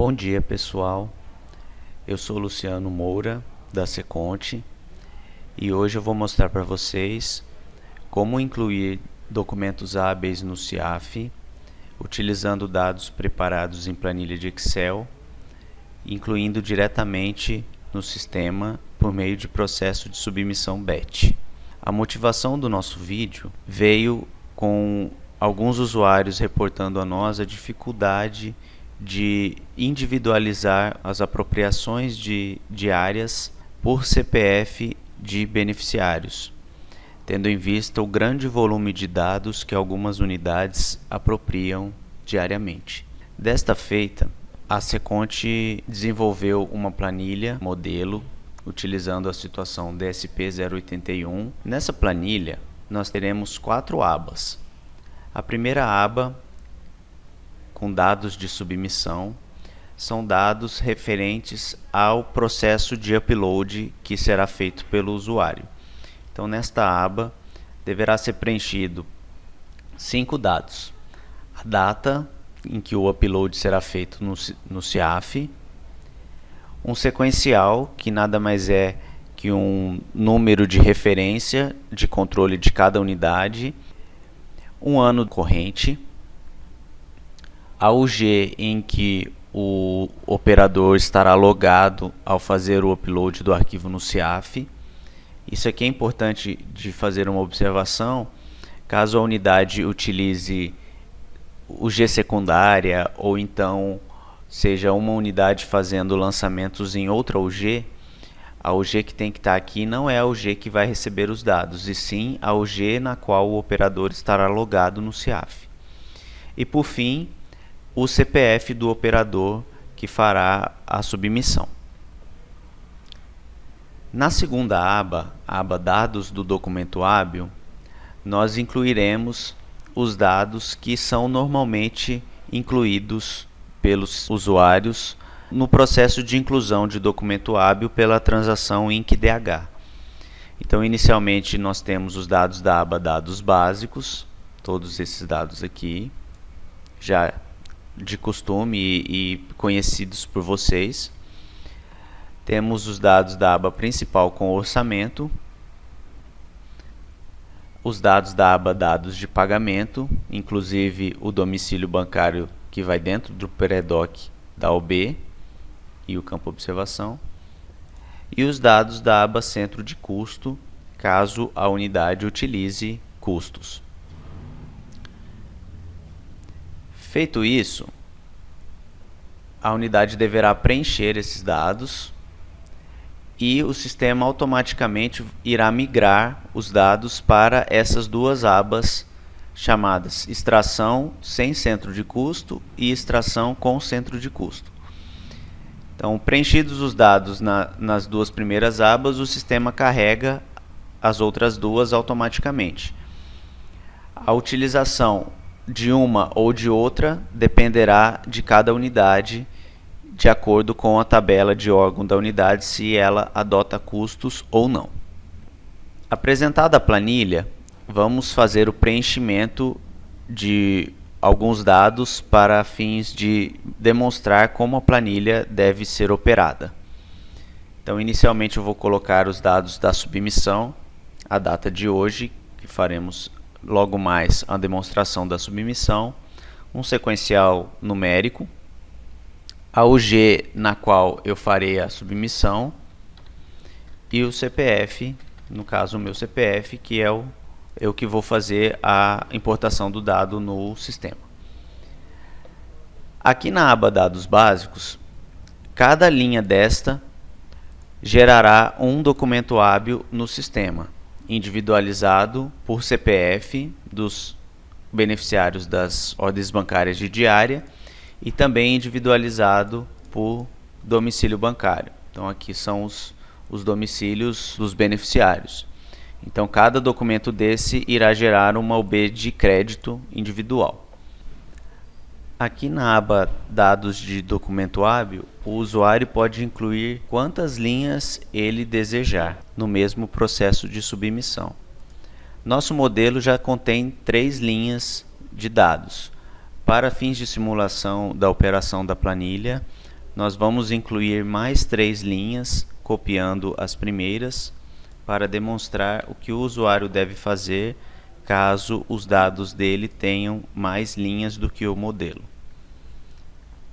Bom dia, pessoal. Eu sou Luciano Moura, da Seconte, e hoje eu vou mostrar para vocês como incluir documentos hábeis no CIAF, utilizando dados preparados em planilha de Excel, incluindo diretamente no sistema por meio de processo de submissão BET. A motivação do nosso vídeo veio com alguns usuários reportando a nós a dificuldade de individualizar as apropriações de áreas por CPF de beneficiários, tendo em vista o grande volume de dados que algumas unidades apropriam diariamente. Desta feita, a Seconte desenvolveu uma planilha modelo utilizando a situação DSP 081. Nessa planilha, nós teremos 4 abas. A primeira aba, com dados de submissão, são dados referentes ao processo de upload que será feito pelo usuário. Então, nesta aba, deverá ser preenchido 5 dados. A data em que o upload será feito no CIAF, um sequencial, que nada mais é que um número de referência de controle de cada unidade, um ano corrente, a UG em que o operador estará logado ao fazer o upload do arquivo no CIAF. Isso aqui é importante de fazer uma observação, caso a unidade utilize UG secundária ou então seja uma unidade fazendo lançamentos em outra UG, a UG que tem que estar aqui não é a UG que vai receber os dados, e sim a UG na qual o operador estará logado no CIAF. E por fim, o CPF do operador que fará a submissão. Na segunda aba, a aba Dados do documento hábil, nós incluiremos os dados que são normalmente incluídos pelos usuários no processo de inclusão de documento hábil pela transação INC-DH. Então, inicialmente, nós temos os dados da aba Dados Básicos, todos esses dados aqui, já de costume e conhecidos por vocês. Temos os dados da aba principal com orçamento, os dados da aba Dados de pagamento, inclusive o domicílio bancário que vai dentro do PREDOC da OB e o campo observação, e os dados da aba Centro de Custo, caso a unidade utilize custos. Feito isso, a unidade deverá preencher esses dados e o sistema automaticamente irá migrar os dados para essas duas abas chamadas extração sem centro de custo e extração com centro de custo. Então, preenchidos os dados nas duas primeiras abas, o sistema carrega as outras duas automaticamente. A utilização de uma ou de outra dependerá de cada unidade, de acordo com a tabela de órgão da unidade, se ela adota custos ou não. Apresentada a planilha, vamos fazer o preenchimento de alguns dados para fins de demonstrar como a planilha deve ser operada. Então, inicialmente eu vou colocar os dados da submissão, a data de hoje, que faremos logo mais a demonstração da submissão, um sequencial numérico, a UG na qual eu farei a submissão e o CPF, no caso o meu CPF, que é eu que vou fazer a importação do dado no sistema. Aqui na aba Dados Básicos, cada linha desta gerará um documento hábil no sistema, individualizado por CPF dos beneficiários das ordens bancárias de diária e também individualizado por domicílio bancário. Então, aqui são os domicílios dos beneficiários. Então, cada documento desse irá gerar uma UB de crédito individual. Aqui na aba Dados de documento hábil, o usuário pode incluir quantas linhas ele desejar no mesmo processo de submissão. Nosso modelo já contém 3 linhas de dados. Para fins de simulação da operação da planilha, nós vamos incluir mais 3 linhas, copiando as primeiras, para demonstrar o que o usuário deve fazer caso os dados dele tenham mais linhas do que o modelo.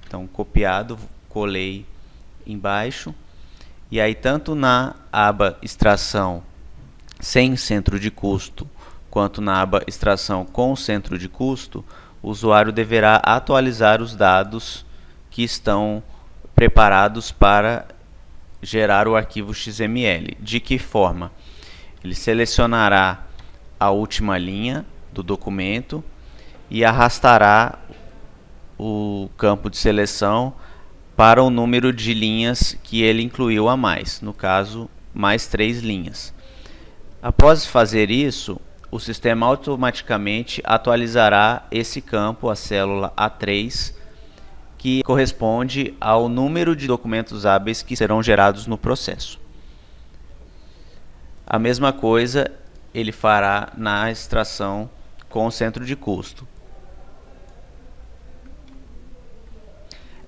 Então, copiado, colei embaixo, e aí tanto na aba extração sem centro de custo, quanto na aba extração com centro de custo, o usuário deverá atualizar os dados que estão preparados para gerar o arquivo XML. De que forma? Ele selecionará a última linha do documento e arrastará o campo de seleção para o número de linhas que ele incluiu a mais, no caso, mais 3 linhas. Após fazer isso, o sistema automaticamente atualizará esse campo, a célula A3, que corresponde ao número de documentos hábeis que serão gerados no processo. A mesma coisa ele fará na extração com o centro de custo.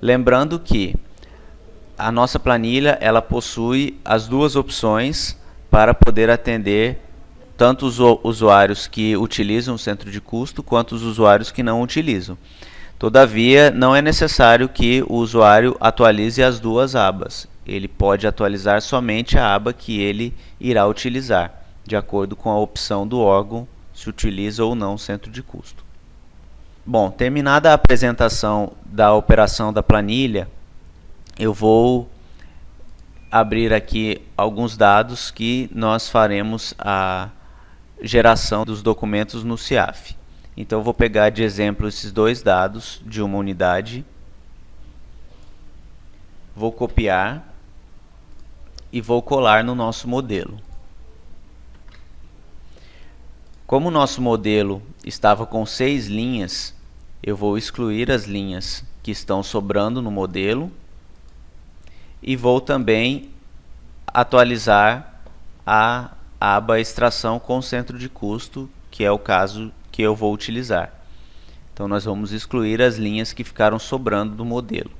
Lembrando que a nossa planilha ela possui as duas opções para poder atender tanto os usuários que utilizam o centro de custo quanto os usuários que não utilizam. Todavia, não é necessário que o usuário atualize as duas abas. Ele pode atualizar somente a aba que ele irá utilizar, de acordo com a opção do órgão, se utiliza ou não o centro de custo. Bom, terminada a apresentação da operação da planilha, eu vou abrir aqui alguns dados que nós faremos a geração dos documentos no CIAF. Então eu vou pegar de exemplo esses 2 dados de uma unidade, vou copiar e vou colar no nosso modelo. Como o nosso modelo estava com 6 linhas, eu vou excluir as linhas que estão sobrando no modelo e vou também atualizar a aba extração com centro de custo, que é o caso que eu vou utilizar. Então nós vamos excluir as linhas que ficaram sobrando do modelo.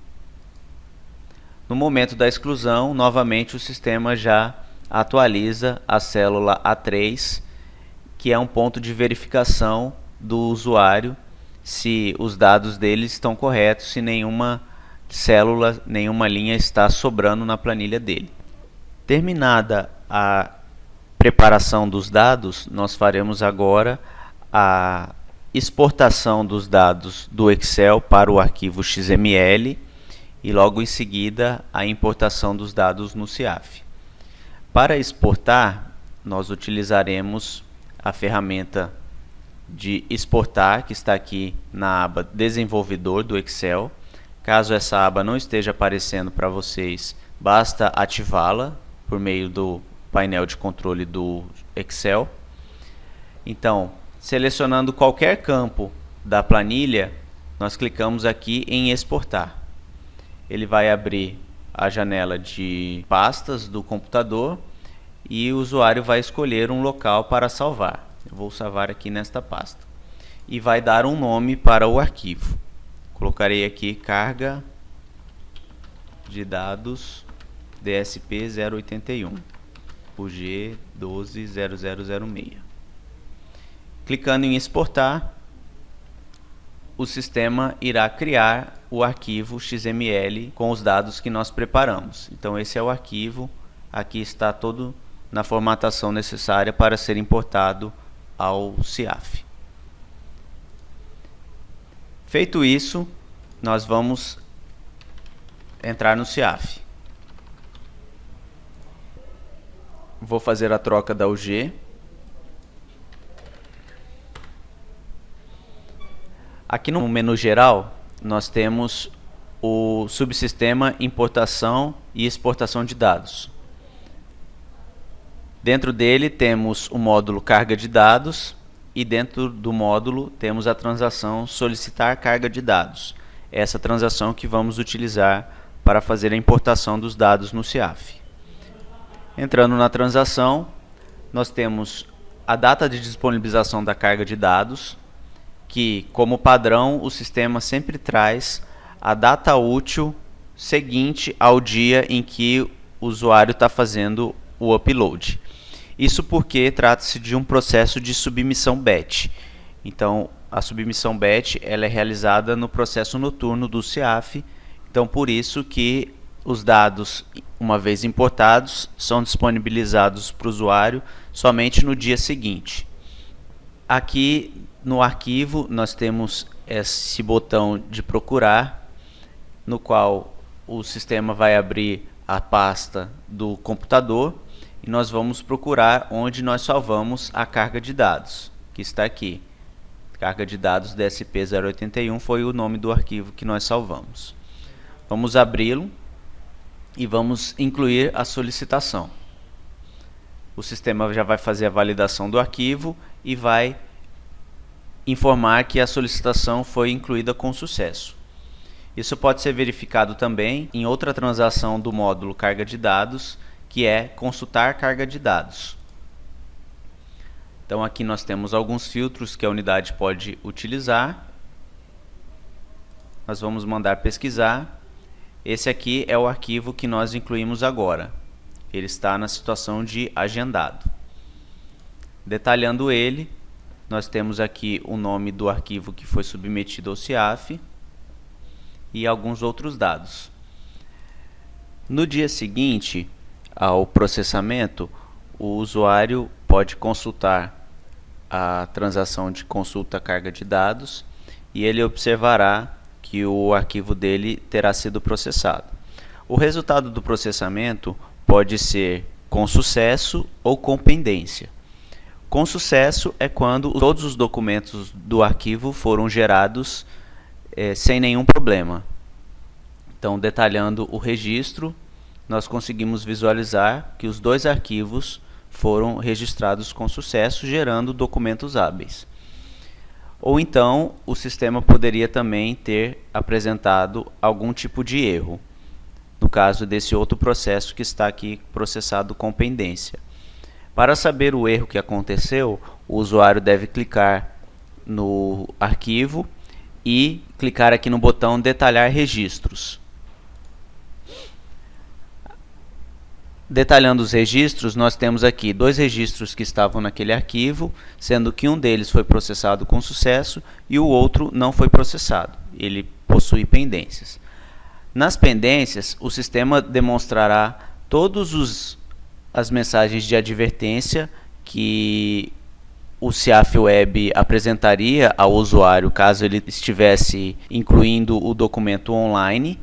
No momento da exclusão, novamente o sistema já atualiza a célula A3, que é um ponto de verificação do usuário se os dados dele estão corretos, se nenhuma célula, nenhuma linha está sobrando na planilha dele. Terminada a preparação dos dados, nós faremos agora a exportação dos dados do Excel para o arquivo XML e logo em seguida a importação dos dados no CIAF. Para exportar, nós utilizaremos a ferramenta de exportar, que está aqui na aba Desenvolvedor do Excel. Caso essa aba não esteja aparecendo para vocês, basta ativá-la por meio do painel de controle do Excel. Então, selecionando qualquer campo da planilha, nós clicamos aqui em exportar. Ele vai abrir a janela de pastas do computador e o usuário vai escolher um local para salvar. Eu vou salvar aqui nesta pasta. E vai dar um nome para o arquivo. Colocarei aqui carga de dados DSP 081, UG 120006. Clicando em exportar, o sistema irá criar o arquivo XML com os dados que nós preparamos. Então esse é o arquivo, aqui está todo na formatação necessária para ser importado ao CIAF. Feito isso, nós vamos entrar no CIAF. Vou fazer a troca da UG. Aqui no menu geral, nós temos o subsistema importação e exportação de dados. Dentro dele temos o módulo carga de dados e dentro do módulo temos a transação solicitar carga de dados. Essa transação que vamos utilizar para fazer a importação dos dados no CIAF. Entrando na transação, nós temos a data de disponibilização da carga de dados, que como padrão o sistema sempre traz a data útil seguinte ao dia em que o usuário está fazendo o upload. Isso porque trata-se de um processo de submissão batch. Então, a submissão batch ela é realizada no processo noturno do CIAF. Então, por isso que os dados, uma vez importados, são disponibilizados para o usuário somente no dia seguinte. Aqui no arquivo nós temos esse botão de procurar, no qual o sistema vai abrir a pasta do computador e nós vamos procurar onde nós salvamos a carga de dados, que está aqui. Carga de dados DSP-081 foi o nome do arquivo que nós salvamos. Vamos abri-lo e vamos incluir a solicitação. O sistema já vai fazer a validação do arquivo e vai informar que a solicitação foi incluída com sucesso. Isso pode ser verificado também em outra transação do módulo carga de dados, que é consultar carga de dados. Então aqui nós temos alguns filtros que a unidade pode utilizar. Nós vamos mandar pesquisar. Esse aqui é o arquivo que nós incluímos agora. Ele está na situação de agendado. Detalhando ele, nós temos aqui o nome do arquivo que foi submetido ao CIAF e alguns outros dados. No dia seguinte ao processamento, o usuário pode consultar a transação de consulta carga de dados e ele observará que o arquivo dele terá sido processado. O resultado do processamento pode ser com sucesso ou com pendência. Com sucesso é quando todos os documentos do arquivo foram gerados sem nenhum problema. Então, detalhando o registro, nós conseguimos visualizar que os dois arquivos foram registrados com sucesso, gerando documentos hábeis. Ou então, o sistema poderia também ter apresentado algum tipo de erro, no caso desse outro processo que está aqui processado com pendência. Para saber o erro que aconteceu, o usuário deve clicar no arquivo e clicar aqui no botão detalhar registros. Detalhando os registros, nós temos aqui dois registros que estavam naquele arquivo, sendo que um deles foi processado com sucesso e o outro não foi processado. Ele possui pendências. Nas pendências, o sistema demonstrará todas as mensagens de advertência que o CIAF Web apresentaria ao usuário caso ele estivesse incluindo o documento online,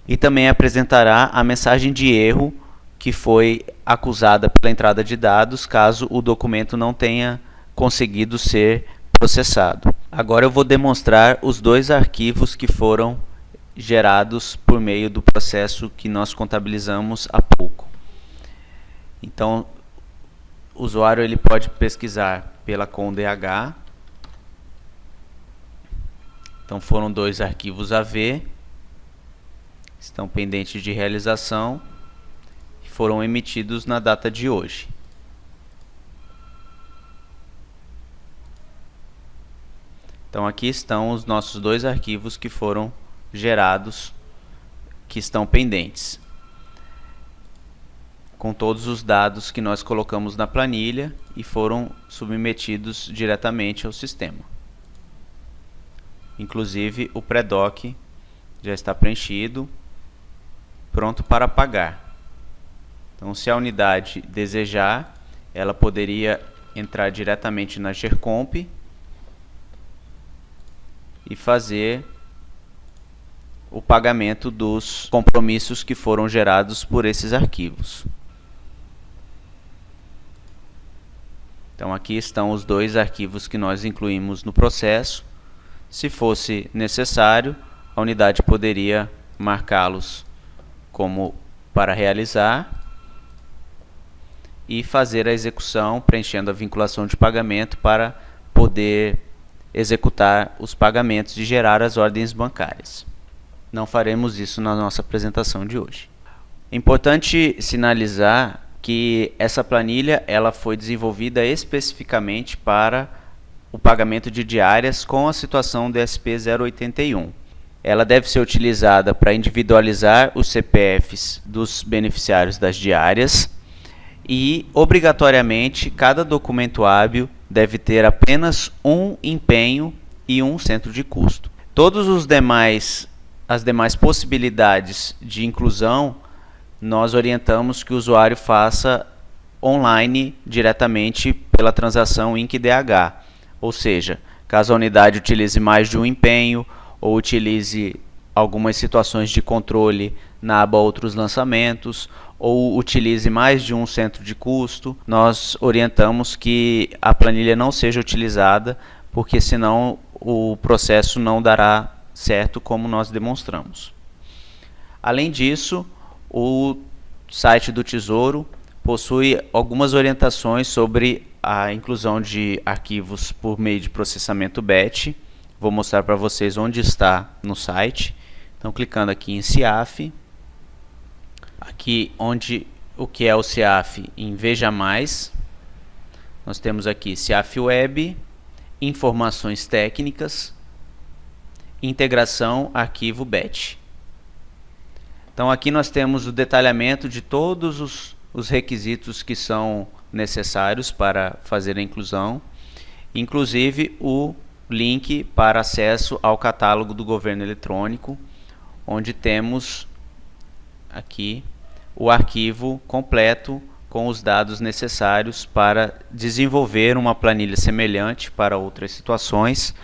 e também apresentará a mensagem de erro que foi acusada pela entrada de dados caso o documento não tenha conseguido ser processado. Agora eu vou demonstrar os dois arquivos que foram gerados por meio do processo que nós contabilizamos há pouco. Então, o usuário ele pode pesquisar pela CONDH. Então foram dois arquivos AV, estão pendentes de realização, foram emitidos na data de hoje. Então aqui estão os nossos dois arquivos que foram gerados, que estão pendentes, com todos os dados que nós colocamos na planilha e foram submetidos diretamente ao sistema. Inclusive o pré-doc já está preenchido, pronto para pagar. Então, se a unidade desejar, ela poderia entrar diretamente na GERCOMP e fazer o pagamento dos compromissos que foram gerados por esses arquivos. Então, aqui estão os dois arquivos que nós incluímos no processo. Se fosse necessário, a unidade poderia marcá-los como para realizar e fazer a execução, preenchendo a vinculação de pagamento para poder executar os pagamentos e gerar as ordens bancárias. Não faremos isso na nossa apresentação de hoje. É importante sinalizar que essa planilha ela foi desenvolvida especificamente para o pagamento de diárias com a situação DSP 081. Ela deve ser utilizada para individualizar os CPFs dos beneficiários das diárias e, obrigatoriamente, cada documento hábil deve ter apenas um empenho e um centro de custo. As demais possibilidades de inclusão, nós orientamos que o usuário faça online diretamente pela transação INC-DH, ou seja, caso a unidade utilize mais de um empenho ou utilize algumas situações de controle na aba Outros Lançamentos, ou utilize mais de um centro de custo, nós orientamos que a planilha não seja utilizada, porque senão o processo não dará certo como nós demonstramos. Além disso, o site do Tesouro possui algumas orientações sobre a inclusão de arquivos por meio de processamento batch. Vou mostrar para vocês onde está no site. Então, clicando aqui em CIAF, aqui onde o que é o CIAF em Veja Mais, nós temos aqui CIAF Web, Informações Técnicas, Integração Arquivo Batch. Então aqui nós temos o detalhamento de todos os requisitos que são necessários para fazer a inclusão, inclusive o link para acesso ao catálogo do governo eletrônico, onde temos aqui o arquivo completo com os dados necessários para desenvolver uma planilha semelhante para outras situações,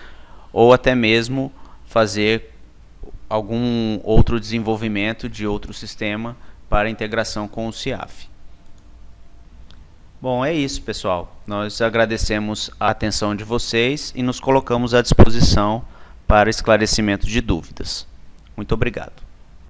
ou até mesmo fazer algum outro desenvolvimento de outro sistema para integração com o CIAF. Bom, é isso, pessoal. Nós agradecemos a atenção de vocês e nos colocamos à disposição para esclarecimento de dúvidas. Muito obrigado.